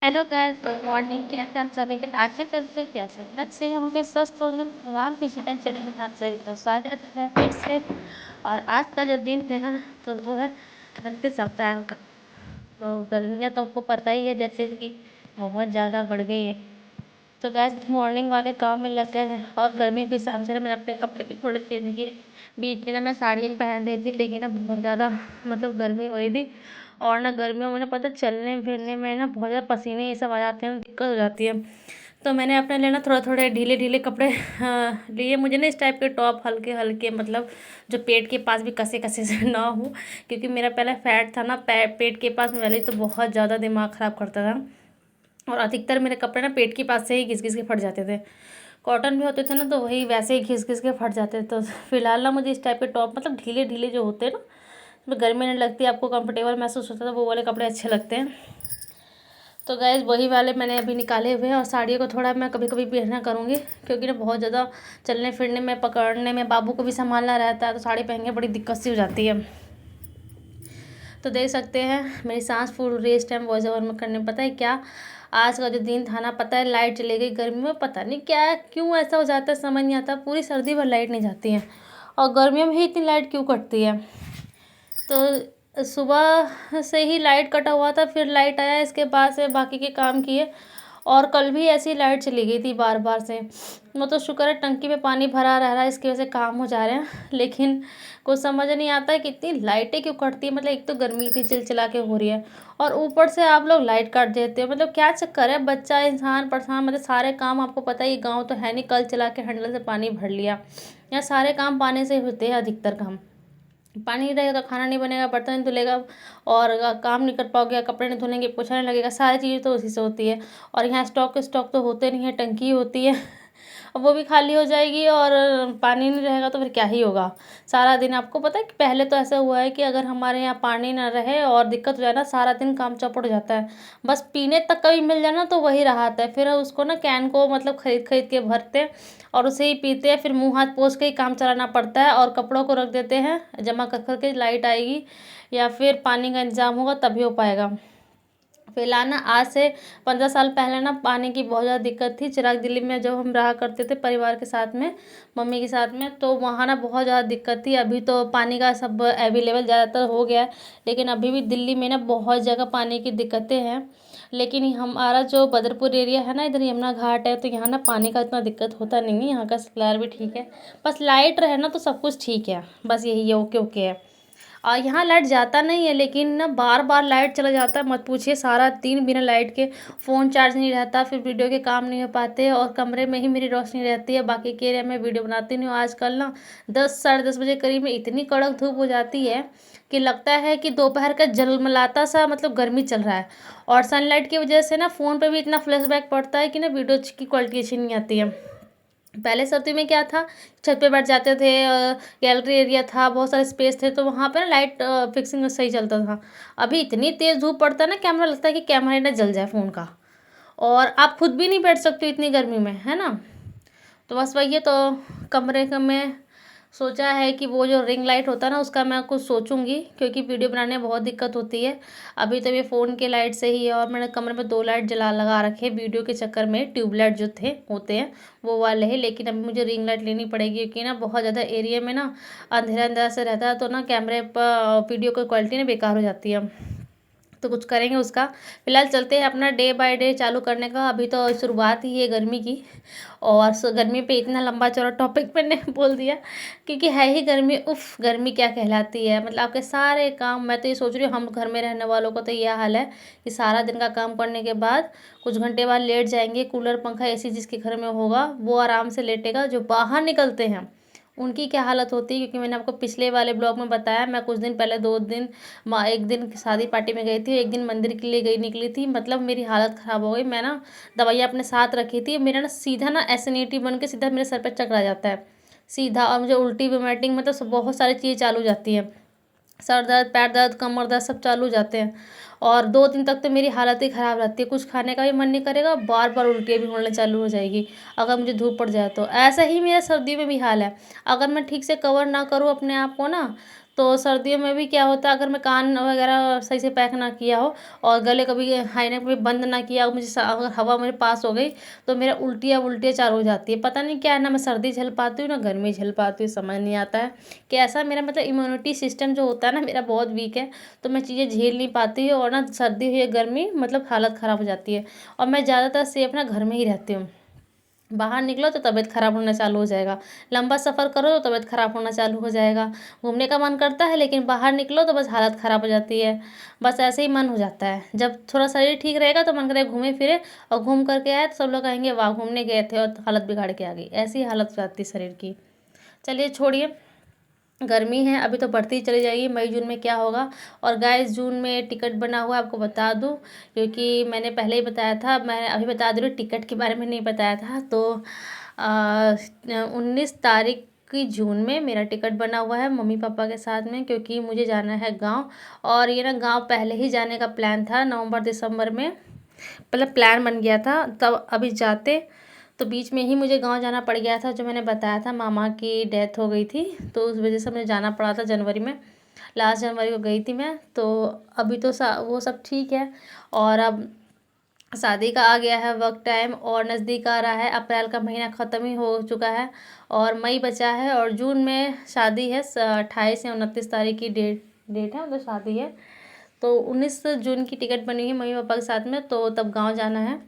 Hello guys, good morning. कैसे आप सभी के आशा करते हैं कैसे अच्छे होंगे, स्वस्थ होंगे, भगवान की टेंशन के साथ सही तो स्वागत है फिर से। और आज का जो दिन है ना, तो वो है 29 अप्रैल का। तो गर्मियाँ तो आपको पता ही है जैसे कि बहुत ज़्यादा बढ़ गई है। तो गैस मॉर्निंग वाले काम में लगे हैं और गर्मी के हिसाब से ना मैंने अपने कपड़े भी थोड़े चेंज किए। बीच में ना मैं साड़ी पहन रही थी, लेकिन ना बहुत ज़्यादा गर्मी हो रही थी। और ना गर्मियों में ना पता चलने फिरने में ना बहुत ज़्यादा पसीने ये सब आ जाते हैं, दिक्कत हो जाती है। तो मैंने अपने लिए ना थोड़े थोड़े ढीले ढीले कपड़े लिए। मुझे ना इस टाइप के टॉप हल्के हल्के, जो पेट के पास भी कसे कसे से ना हो, क्योंकि मेरा पहले फैट था ना पेट के पास में वाली, तो बहुत ज़्यादा दिमाग ख़राब करता था। और अधिकतर मेरे कपड़े ना पेट के पास से ही घिस घिस के फट जाते थे। कॉटन भी होते थे ना, तो वही वैसे ही घिस घिस के फट जाते थे। तो फिलहाल ना मुझे इस टाइप के टॉप ढीले ढीले जो होते हैं ना, तो गर्मी नहीं लगती, आपको कंफर्टेबल महसूस होता था, वो वाले कपड़े अच्छे लगते हैं। तो गैस वही वाले मैंने अभी निकाले हुए हैं। और साड़ियों को थोड़ा मैं कभी कभी पहना करूँगी, क्योंकि ना बहुत ज़्यादा चलने फिरने में, पकड़ने में, बाबू को भी संभालना रहता है, तो साड़ी पहन के बड़ी दिक्कत सी हो जाती है। तो देख सकते हैं मेरी सांस फूल रही है इस टाइम वॉइस ओवर में करने। पता है क्या, आज का जो दिन था ना, पता है लाइट चली गई गर्मी में, पता नहीं क्या क्यों ऐसा हो जाता है, समझ नहीं आता। पूरी सर्दी भर लाइट नहीं जाती है और गर्मियों में ही इतनी लाइट क्यों कटती है। तो सुबह से ही लाइट कटा हुआ था, फिर लाइट आया, इसके बाद से बाकी के काम किए। और कल भी ऐसी लाइट चली गई थी बार बार से। वो तो शुक्र है टंकी में पानी भरा रह रहा है, इसकी वजह से काम हो जा रहे हैं। लेकिन कुछ समझ नहीं आता है कि इतनी लाइटें क्यों कटती है। एक तो गर्मी इतनी चिलचिला के हो रही है, और ऊपर से आप लोग लाइट काट देते हो। क्या चक्कर है, बच्चा इंसान परेशान। सारे काम आपको पता ही, गाँव तो है नहीं कल चला के हैंडल से पानी भर लिया। यहाँ सारे काम पानी से होते हैं, अधिकतर काम। पानी नहीं रहेगा तो खाना नहीं बनेगा, बर्तन नहीं धुलेगा, और काम नहीं कर पाओगे, कपड़े नहीं धुलेंगे, पोछा नहीं लगेगा, सारी चीज़ें तो उसी से होती है। और यहाँ स्टॉक तो होते नहीं है, टंकी होती है अब वो भी खाली हो जाएगी, और पानी नहीं रहेगा तो फिर क्या ही होगा सारा दिन। आपको पता है कि पहले तो ऐसा हुआ है कि अगर हमारे यहाँ पानी ना रहे और दिक्कत हो जाए ना, सारा दिन काम चौपट हो जाता है। बस पीने तक का भी मिल जाए ना, तो वही राहत है। फिर उसको ना कैन को खरीद खरीद के भरते हैं और उसे ही पीते हैं। फिर मुंह हाथ पोंछ के ही काम चलाना पड़ता है, और कपड़ों को रख देते हैं जमा कर कर के। लाइट आएगी या फिर पानी का इंतजाम होगा तभी हो पाएगा। फिलहाल ना आज से 15 साल पहले ना पानी की बहुत ज़्यादा दिक्कत थी। चिराग दिल्ली में जब हम रहा करते थे परिवार के साथ में, मम्मी के साथ में, तो वहाँ ना बहुत ज़्यादा दिक्कत थी। अभी तो पानी का सब अवेलेबल ज़्यादातर हो गया है, लेकिन अभी भी दिल्ली में ना बहुत जगह पानी की दिक्कतें हैं। लेकिन हमारा जो बदरपुर एरिया है ना, इधर यमुना घाट है, तो यहाँ ना पानी का इतना दिक्कत होता नहीं है। यहाँ का सप्लायर भी ठीक है, बस लाइट रहे ना तो सब कुछ ठीक है, बस यही है, ओके ओके है। और यहाँ लाइट जाता नहीं है, लेकिन ना बार बार लाइट चला जाता है, मत पूछिए। सारा दिन बिना लाइट के फ़ोन चार्ज नहीं रहता, फिर वीडियो के काम नहीं हो पाते, और कमरे में ही मेरी रोशनी रहती है, बाकी के एरिया में वीडियो बनाती नहीं हूँ। आजकल ना 10 साढ़े 10 बजे करीब में इतनी कड़क धूप हो जाती है कि लगता है कि दोपहर का जलमलाता सा गर्मी चल रहा है। और सनलाइट की वजह से ना फ़ोन पे भी इतना फ्लैशबैक पड़ता है कि ना वीडियो की क्वालिटी अच्छी नहीं आती है। पहले सर्दी में क्या था, छत पे बैठ जाते थे, गैलरी एरिया था, बहुत सारे स्पेस थे, तो वहाँ पे ना लाइट फिक्सिंग सही चलता था। अभी इतनी तेज़ धूप पड़ता है ना, कैमरा लगता है कि कैमरा ही ना जल जाए फ़ोन का, और आप खुद भी नहीं बैठ सकते इतनी गर्मी में, है ना। तो बस वही है। तो कमरे का में सोचा है कि वो जो रिंग लाइट होता है ना, उसका मैं कुछ सोचूंगी, क्योंकि वीडियो बनाने में बहुत दिक्कत होती है। अभी तो ये फ़ोन के लाइट से ही है, और मैंने कमरे में 2 लाइट जला लगा रखे वीडियो के चक्कर में। ट्यूबलाइट जो थे होते हैं वो वाले हैं, लेकिन अभी मुझे रिंग लाइट लेनी पड़ेगी, क्योंकि ना बहुत ज़्यादा एरिया में ना अंधेरा अंधेरा से रहता है, तो ना कैमरे पर वीडियो की क्वालिटी ना बेकार हो जाती है। तो कुछ करेंगे उसका। फिलहाल चलते हैं अपना डे बाय डे चालू करने का। अभी तो शुरुआत ही है गर्मी की, और गर्मी पे इतना लंबा चौड़ा टॉपिक मैंने बोल दिया, क्योंकि है ही गर्मी। उफ, गर्मी क्या कहलाती है। आपके सारे काम, मैं तो ये सोच रही हूँ हम घर में रहने वालों को तो यह हाल है कि सारा दिन का काम करने के बाद कुछ घंटे बाद लेट जाएंगे। कूलर पंखा एसी जिसके घर में होगा वो आराम से लेटेगा। जो बाहर निकलते हैं उनकी क्या हालत होती है, क्योंकि मैंने आपको पिछले वाले ब्लॉग में बताया, मैं कुछ दिन पहले 2 दिन एक दिन शादी पार्टी में गई थी, एक दिन मंदिर के लिए निकली थी। मेरी हालत ख़राब हो गई। मैं ना दवाइयाँ अपने साथ रखी थी, मेरा ना सीधा ना एसिडिटी बन के सीधा मेरे सर पर चकरा जाता है सीधा, और मुझे उल्टी वोमिटिंग बहुत सारी चीज़ें चालू हो जाती हैं। सर दर्द, पैर दर्द, कमर दर्द सब चालू हो जाते हैं। और 2 दिन तक तो मेरी हालत ही ख़राब रहती है, कुछ खाने का भी मन नहीं करेगा, बार बार उल्टियाँ भी होने चालू हो जाएगी अगर मुझे धूप पड़ जाए तो। ऐसा ही मेरा सर्दी में भी हाल है। अगर मैं ठीक से कवर ना करूँ अपने आप को ना, तो सर्दियों में भी क्या होता है, अगर मैं कान वगैरह सही से पैक ना किया हो और गले कभी हाई नेक भी बंद ना किया हो, मुझे अगर हवा मेरे पास हो गई तो मेरा उल्टियाँ उल्टियाँ चालू हो जाती है। पता नहीं क्या है, ना मैं सर्दी झेल पाती हूँ ना गर्मी झेल पाती हूँ, समझ नहीं आता है कि ऐसा मेरा मतलब इम्यूनिटी सिस्टम जो होता है ना मेरा बहुत वीक है, तो मैं चीज़ें झेल नहीं पाती हूँ और ना सर्दी हुई या गर्मी मतलब हालत ख़राब हो जाती है। और मैं ज़्यादातर सेफ ना घर में ही रहती हूँ। बाहर निकलो तो तबीयत ख़राब होना चालू हो जाएगा, लंबा सफ़र करो तो तबीयत ख़राब होना चालू हो जाएगा। घूमने का मन करता है लेकिन बाहर निकलो तो बस हालत ख़राब हो जाती है। बस ऐसे ही मन हो जाता है, जब थोड़ा शरीर ठीक रहेगा तो मन करेगा घूमे फिरे, और घूम करके आए तो सब लोग कहेंगे वाह घूमने गए थे और हालत बिगाड़ के आ गई। ऐसी हालत हो जाती है शरीर की। चलिए छोड़िए, गर्मी है अभी तो बढ़ती ही चली जाएगी, मई जून में क्या होगा। और गाइस जून में टिकट बना हुआ है, आपको बता दूं क्योंकि मैंने पहले ही बताया था, मैं अभी बता दूँ टिकट के बारे में नहीं बताया था। तो 19 तारीख की जून में मेरा टिकट बना हुआ है मम्मी पापा के साथ में, क्योंकि मुझे जाना है गांव। और ये ना गांव पहले ही जाने का प्लान था, नवंबर दिसंबर में मतलब प्लान बन गया था, तब अभी जाते तो बीच में ही मुझे गांव जाना पड़ गया था। जो मैंने बताया था मामा की डेथ हो गई थी, तो उस वजह से मुझे जाना पड़ा था जनवरी में, लास्ट जनवरी को गई थी मैं। तो अभी तो वो सब ठीक है। और अब शादी का आ गया है वक्त टाइम, और नज़दीक आ रहा है, अप्रैल का महीना ख़त्म ही हो चुका है और मई बचा है, और जून में शादी है 28 या 29 तारीख की डेट है, मतलब शादी है। तो 19 जून की टिकट बनी है मम्मी पापा के साथ में, तो तब गांव जाना है।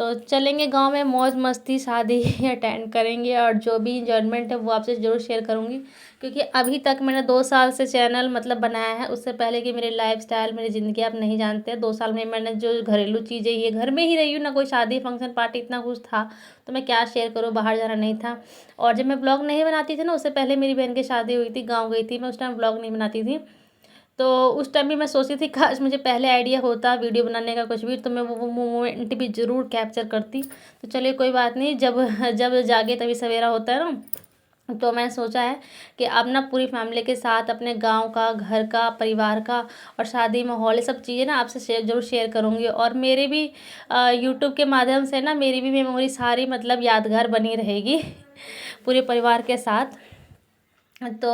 तो चलेंगे गांव में, मौज मस्ती शादी अटेंड करेंगे, और जो भी इंजॉयमेंट है वो आपसे ज़रूर शेयर करूंगी। क्योंकि अभी तक मैंने 2 साल से चैनल मतलब बनाया है, उससे पहले की मेरी लाइफस्टाइल मेरी ज़िंदगी आप नहीं जानते हैं। 2 साल में मैंने जो घरेलू चीज़ें, ये घर में ही रही हूँ ना, कोई शादी फंक्शन पार्टी इतना कुछ था तो मैं क्या शेयर करूँ, बाहर जाना नहीं था। और जब मैं ब्लॉग नहीं बनाती थी ना, उससे पहले मेरी बहन की शादी हुई थी, गाँव गई थी मैं, उस टाइम ब्लॉग नहीं बनाती थी। तो उस टाइम भी मैं सोची थी काश मुझे पहले आइडिया होता वीडियो बनाने का कुछ भी, तो मैं वो मोमेंट भी ज़रूर कैप्चर करती। तो चलिए कोई बात नहीं, जब जब जागे तभी सवेरा होता है ना। तो मैंने सोचा है कि अब ना पूरी फैमिली के साथ अपने गांव का, घर का, परिवार का और शादी माहौल, ये सब चीज़ें ना आपसे जरूर शेयर करूँगी। और मेरे भी यूट्यूब के माध्यम से ना मेरी भी मेमोरी सारी मतलब यादगार बनी रहेगी पूरे परिवार के साथ। तो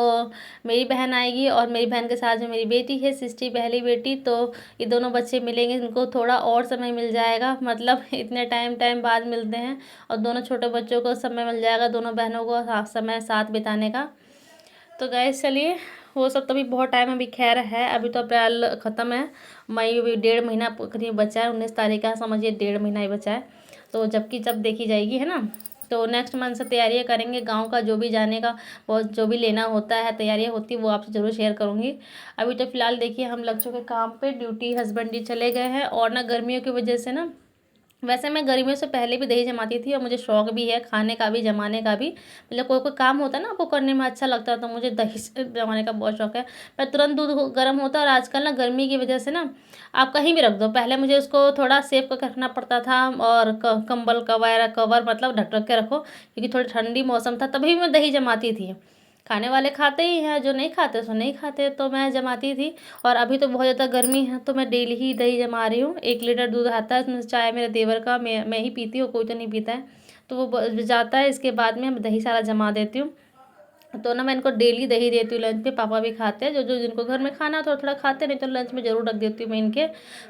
मेरी बहन आएगी और मेरी बहन के साथ जो मेरी बेटी है, सिस्टी पहली बेटी, तो ये दोनों बच्चे मिलेंगे, इनको थोड़ा और समय मिल जाएगा, मतलब इतने टाइम बाद मिलते हैं, और दोनों छोटे बच्चों को समय मिल जाएगा, दोनों बहनों को समय साथ बिताने का। तो गैस चलिए, वो सब तो अभी बहुत टाइम अभी खैर है, अभी तो अप्रैल ख़त्म है, मई भी 1.5 महीना करीब बचा है, 19 तारीख का समझिए 1.5 महीना ही बचा है। तो जबकि जब देखी जाएगी है ना। तो नेक्स्ट मंथ से तैयारियां करेंगे गांव का, जो भी जाने का वो जो भी लेना होता है, तैयारियां होती है, वो आपसे ज़रूर शेयर करूंगी। अभी तो फ़िलहाल देखिए हम लग चुके काम पे, ड्यूटी हस्बैंड जी चले गए हैं, और ना गर्मियों की वजह से ना, वैसे मैं गर्मियों से पहले भी दही जमाती थी और मुझे शौक भी है खाने का भी, जमाने का भी, मतलब कोई कोई काम होता है ना आपको करने में अच्छा लगता है, तो मुझे दही जमाने का बहुत शौक है। मैं तुरंत दूध गर्म होता है, और आजकल ना गर्मी की वजह से ना आप कहीं भी रख दो, पहले मुझे उसको थोड़ा सेव करके रखना पड़ता था, और कंबल कवर कवर मतलब ढक ढक के रखो, क्योंकि थोड़ी ठंडी मौसम था, तभी मैं दही जमाती थी। खाने वाले खाते ही हैं, जो नहीं खाते सो नहीं खाते, तो मैं जमाती थी। और अभी तो बहुत ज़्यादा गर्मी है, तो मैं डेली ही दही जमा रही हूँ। 1 लीटर दूध आता है, उसमें चाय मेरे देवर का, मैं ही पीती हूँ, कोई तो नहीं पीता है, तो वो जाता है, इसके बाद में दही सारा जमा देती हूँ। तो ना मैं इनको डेली दही देती हूँ लंच पे, पापा भी खाते हैं, जो जो जिनको घर में खाना थोड़ा थोड़ा खाते, नहीं तो लंच में ज़रूर रख देती हूँ मैं इनके।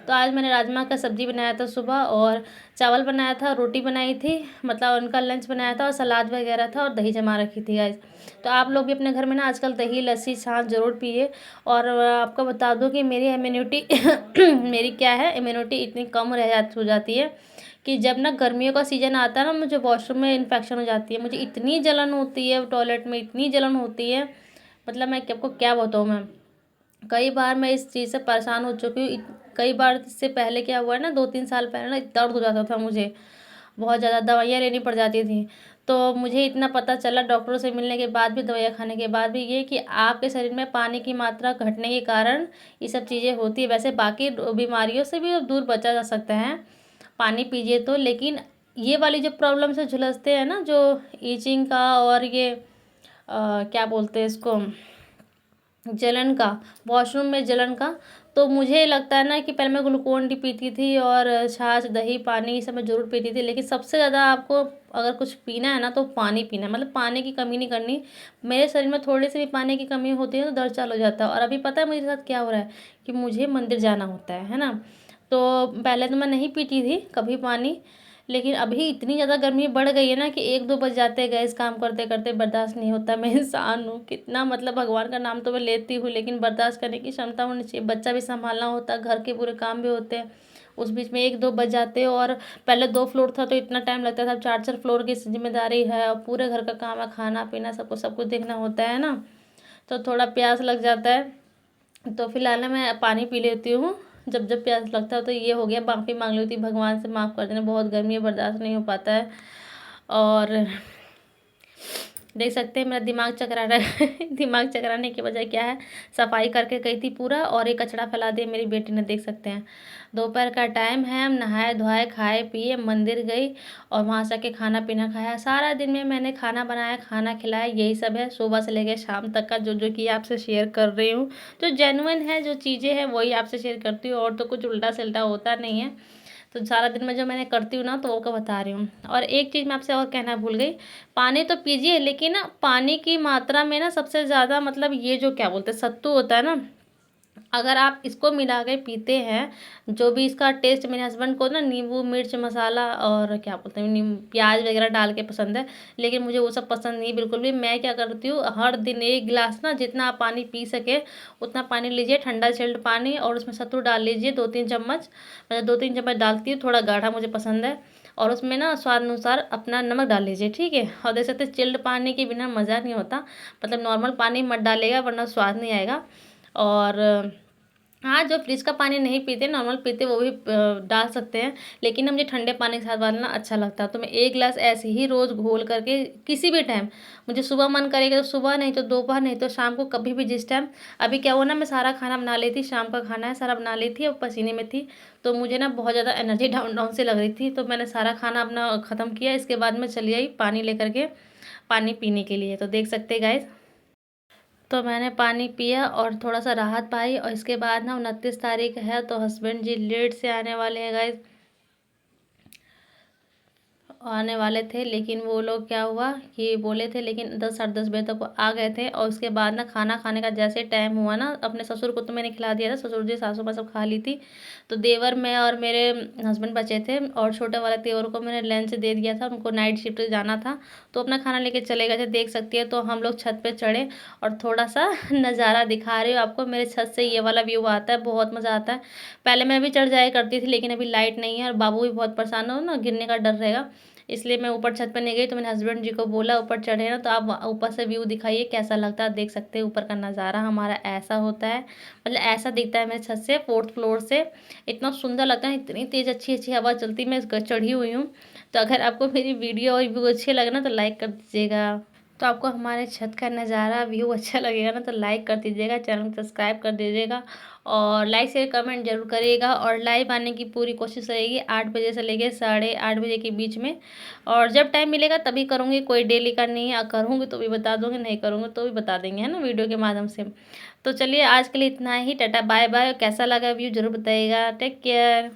तो आज मैंने राजमा का सब्ज़ी बनाया था सुबह, और चावल बनाया था, रोटी बनाई थी, मतलब उनका लंच बनाया था, और सलाद वगैरह था, और दही जमा रखी थी आज। तो आप लोग भी अपने घर में ना आजकल दही लस्सी छाछ ज़रूर पिए। और आपको बता दूँ कि मेरी इम्यूनिटी मेरी क्या है, इम्यूनिटी इतनी कम हो जाती है कि जब ना गर्मियों का सीज़न आता है ना, मुझे वॉशरूम में इन्फेक्शन हो जाती है, मुझे इतनी जलन होती है टॉयलेट में, इतनी जलन होती है, मतलब मैं आपको क्या बताऊँ। मैं कई बार मैं इस चीज़ से परेशान हो चुकी हूँ। कई बार इससे पहले क्या हुआ है ना, 2-3 साल पहले ना दर्द हो जाता था मुझे, बहुत ज़्यादा दवाइयाँ लेनी पड़ जाती थी। तो मुझे इतना पता चला डॉक्टरों से मिलने के बाद भी, दवाइयाँ खाने के बाद भी, ये कि आपके शरीर में पानी की मात्रा घटने के कारण ये सब चीज़ें होती है। वैसे बाकी बीमारियों से भी दूर बचा जा सकता है, पानी पीजिए तो। लेकिन ये वाली जो प्रॉब्लम से झुलसते हैं ना, जो ईचिंग का, और ये क्या बोलते हैं इसको, जलन का, वॉशरूम में जलन का। तो मुझे लगता है ना कि पहले मैं ग्लूकोन डी पीती थी और छाछ, दही, पानी ये सब मैं ज़रूर पीती थी, लेकिन सबसे ज़्यादा आपको अगर कुछ पीना है ना तो पानी पीना है, मतलब पानी की कमी नहीं करनी। मेरे शरीर में थोड़ी सी भी पानी की कमी होती है तो दर्द चालू हो जाता है। और अभी पता है मेरे साथ क्या हो रहा है कि मुझे मंदिर जाना होता है ना। तो पहले तो मैं नहीं पीती थी कभी पानी, लेकिन अभी इतनी ज़्यादा गर्मी बढ़ गई है ना कि 1-2 बज जाते हैं गैस काम करते करते, बर्दाश्त नहीं होता। मैं इंसान हूँ कितना, मतलब भगवान का नाम तो मैं लेती हूँ, लेकिन बर्दाश्त करने की क्षमता होनी चाहिए। बच्चा भी संभालना होता है, घर के पूरे काम भी होते हैं, उस बीच में 1-2 बज जाते हैं। और पहले 2 फ्लोर था तो इतना टाइम लगता था, अब 4-4 फ्लोर की जिम्मेदारी है और पूरे घर का काम है, खाना पीना सब कुछ देखना होता है ना, तो थोड़ा प्यास लग जाता है। तो फिलहाल ना मैं पानी पी लेती हूँ जब जब प्यास लगता है। तो ये हो गया, माफ़ी मांग लेती हूँ भगवान से, माफ़ कर देना, बहुत गर्मी है, बर्दाश्त नहीं हो पाता है। और देख सकते हैं मेरा दिमाग चकरा रहा है दिमाग चकराने की वजह क्या है, सफाई करके गई थी पूरा और एक कचरा फैला दिया मेरी बेटी ने, देख सकते हैं। दोपहर का टाइम है, हम नहाए धोए खाए पिए मंदिर गई और वहाँ से आके खाना पीना खाया। सारा दिन में मैंने खाना बनाया, खाना खिलाया, यही सब है सुबह से लेकर शाम तक का, जो जो कि आपसे शेयर कर रही हूँ। जो जेन्युइन है, जो चीज़ें हैं वही आपसे शेयर करती हूँ, और तो कुछ उल्टा सिल्टा होता नहीं है। तो सारा दिन में जो मैंने करती हूँ ना तो वो का बता रही हूँ। और एक चीज़ मैं आपसे और कहना भूल गई, पानी तो पीजिए, लेकिन ना पानी की मात्रा में ना सबसे ज़्यादा, मतलब ये जो क्या बोलते हैं सत्तू होता है ना, अगर आप इसको मिला के पीते हैं, जो भी इसका टेस्ट, मेरे हस्बैंड को ना नींबू मिर्च मसाला और क्या बोलते हैं नींबू प्याज वगैरह डाल के पसंद है, लेकिन मुझे वो सब पसंद नहीं बिल्कुल भी। मैं क्या करती हूँ, हर दिन 1 गिलास ना, जितना आप पानी पी सके उतना पानी लीजिए, ठंडा चिल्ड पानी, और उसमें सत्तू डाल लीजिए 2-3 चम्मच। मैं 2-3 चम्मच डालती हूँ, थोड़ा गाढ़ा मुझे पसंद है। और उसमें ना स्वाद अनुसार अपना नमक डाल लीजिए, ठीक है। और देख सकते चिल्ड पानी के बिना मज़ा नहीं होता, मतलब नॉर्मल पानी मत डालेगा वरना स्वाद नहीं आएगा। और हाँ, जो फ्रिज का पानी नहीं पीते, नॉर्मल पीते, वो भी डाल सकते हैं, लेकिन मुझे ठंडे पानी के साथ डालना अच्छा लगता है। तो मैं 1 गिलास ऐसे ही रोज़ घोल करके किसी भी टाइम, मुझे सुबह मन करेगा तो सुबह, नहीं तो दोपहर, नहीं तो शाम को, कभी भी जिस टाइम। अभी क्या हुआ ना, मैं सारा खाना बना ली थी, शाम का खाना है सारा बना ली थी और पसीने में थी, तो मुझे ना बहुत ज़्यादा एनर्जी डाउन डाउन से लग रही थी, तो मैंने सारा खाना अपना ख़त्म किया। इसके बाद मैं चली आई पानी लेकर के, पानी पीने के लिए। तो देख सकते गाइस, तो मैंने पानी पिया और थोड़ा सा राहत पाई। और इसके बाद ना 29 तारीख है, तो हस्बैंड जी लेट से आने वाले हैं गाइस, आने वाले थे, लेकिन वो लोग क्या हुआ कि बोले थे, लेकिन 10 साढ़े 10 बजे तक वो आ गए थे। और उसके बाद ना खाना खाने का जैसे टाइम हुआ ना, अपने ससुर को तो मैंने खिला दिया था, ससुर जी सासू माँ सब खा ली थी। तो देवर मैं और मेरे हस्बैंड बचे थे, और छोटे वाले देवर को मैंने लंच दे दिया था, उनको नाइट शिफ्ट जाना था, तो अपना खाना लेके चले गए थे, देख सकती है। तो हम लोग छत पर चढ़े और थोड़ा सा नज़ारा दिखा रही हूँ आपको, मेरे छत से ये वाला व्यू आता है, बहुत मज़ा आता है। पहले मैं भी चढ़ जाया करती थी, लेकिन अभी लाइट नहीं है और बाबू भी बहुत परेशान हो ना, गिरने का डर रहेगा, इसलिए मैं ऊपर छत पर नहीं गई। तो मैंने हस्बैंड जी को बोला ऊपर चढ़े ना, तो आप ऊपर से व्यू दिखाइए कैसा लगता है। देख सकते हैं ऊपर का नज़ारा हमारा ऐसा होता है, मतलब ऐसा दिखता है मेरे छत से, 4th फ्लोर से। इतना सुंदर लगता है, इतनी तेज़ अच्छी अच्छी हवा चलती, मैं चढ़ी हुई हूँ। तो अगर आपको मेरी वीडियो और व्यू अच्छे लगे ना तो लाइक कर दीजिएगा। तो आपको हमारे छत का नज़ारा व्यू अच्छा लगेगा ना तो लाइक कर दीजिएगा, चैनल को सब्सक्राइब कर दीजिएगा, और लाइक शेयर कमेंट जरूर करिएगा। और लाइव आने की पूरी कोशिश रहेगी 8 बजे से लेकर 8:30 बजे के बीच में, और जब टाइम मिलेगा तभी करूँगी, कोई डेली का नहीं है, करूँगी तो भी बता दूँगी, नहीं करूँगी तो भी बता देंगे, है ना, वीडियो के माध्यम से। तो चलिए आज के लिए इतना ही, टाटा बाय बाय। कैसा लगा व्यू जरूर बताइएगा, टेक केयर।